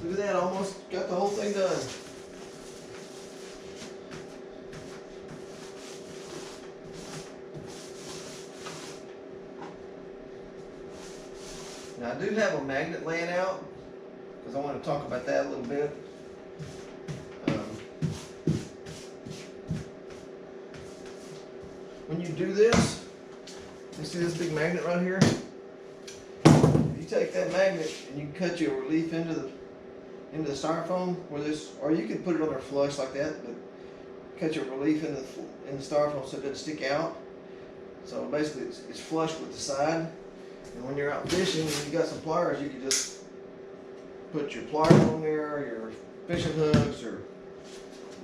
Look at that, almost got the whole thing done. Now I do have a magnet laying out because I want to talk about that a little bit. When you do this, you see this big magnet right here? If you take that magnet and you can cut your relief into the styrofoam where this, or you can put it on there flush like that, but cut your relief in the styrofoam so it doesn't stick out. So basically it's flush with the side. And when you're out fishing and you got some pliers, you can just put your pliers on there, your fishing hooks, or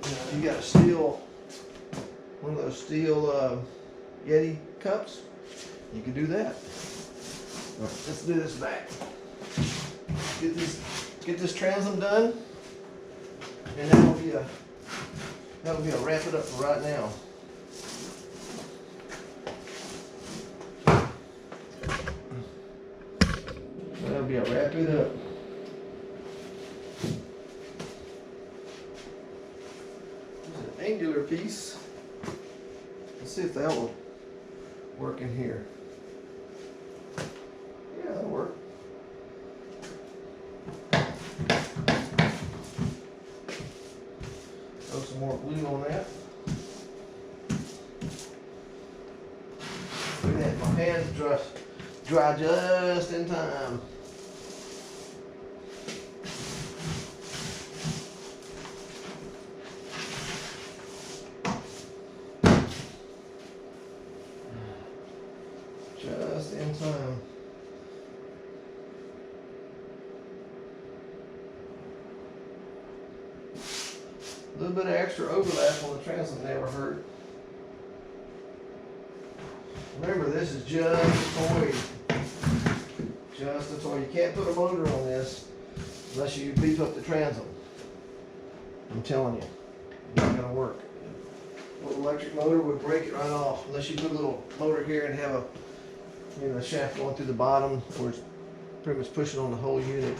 if you got a steel, one of those steel Yeti cups, you can do that. Let's do this back. Get this transom done, and that'll be a wrap it up for right now. That'll be a wrap it up. There's an angular piece. Let's see if that will work in here. Yeah, that'll work. Throw some more glue on that. Look at that, my hands dry just in time. Just in time. A little bit of extra overlap on the transom never hurt. Remember, this is just a toy. Just a toy. You can't put a motor on this unless you beef up the transom. I'm telling you, it's not going to work. A little electric motor would break it right off unless you put a little motor here and have a shaft going through the bottom where it's pretty much pushing on the whole unit.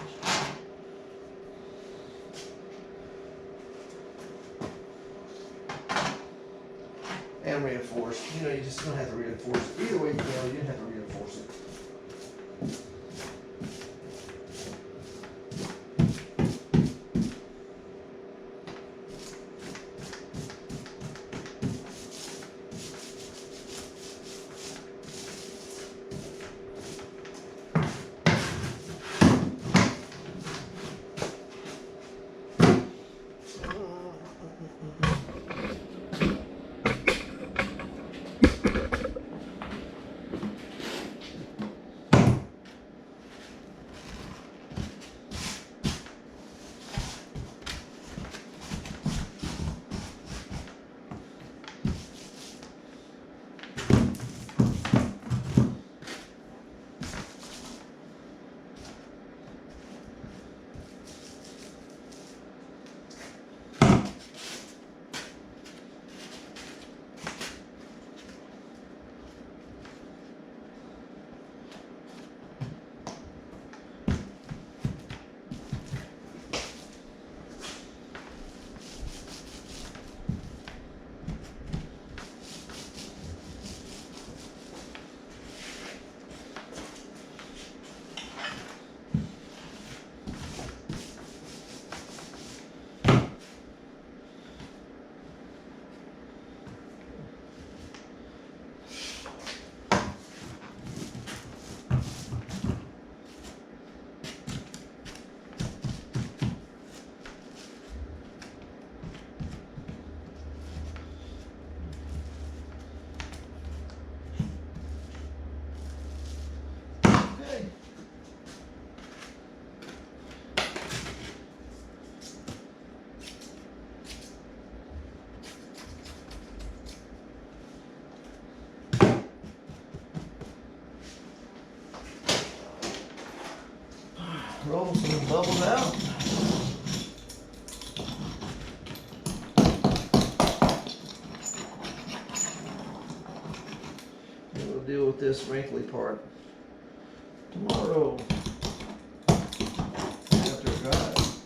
And reinforced. You just don't have to reinforce it. Either way you can, you don't have to reinforce it. Roll some bubbles out. And we'll deal with this wrinkly part tomorrow after it dries.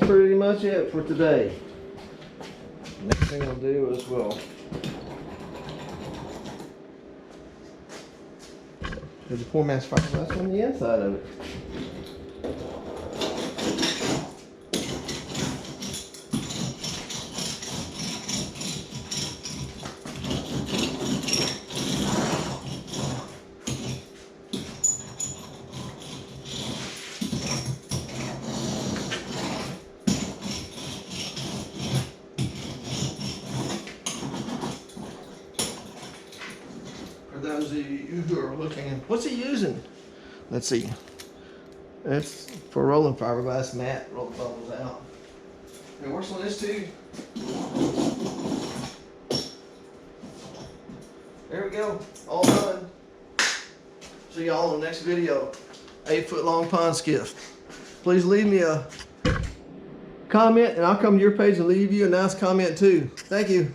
pretty much it for today. Next thing I'll do is we'll put the poor man's fiberglass on the inside of it. For those of you who are looking, what's he using? Let's see. It's for rolling fiberglass mat, roll the bubbles out. It works on this too. There we go, all done. See y'all in the next video. 8-foot long pond skiff. Please leave me a comment and I'll come to your page and leave you a nice comment too. Thank you.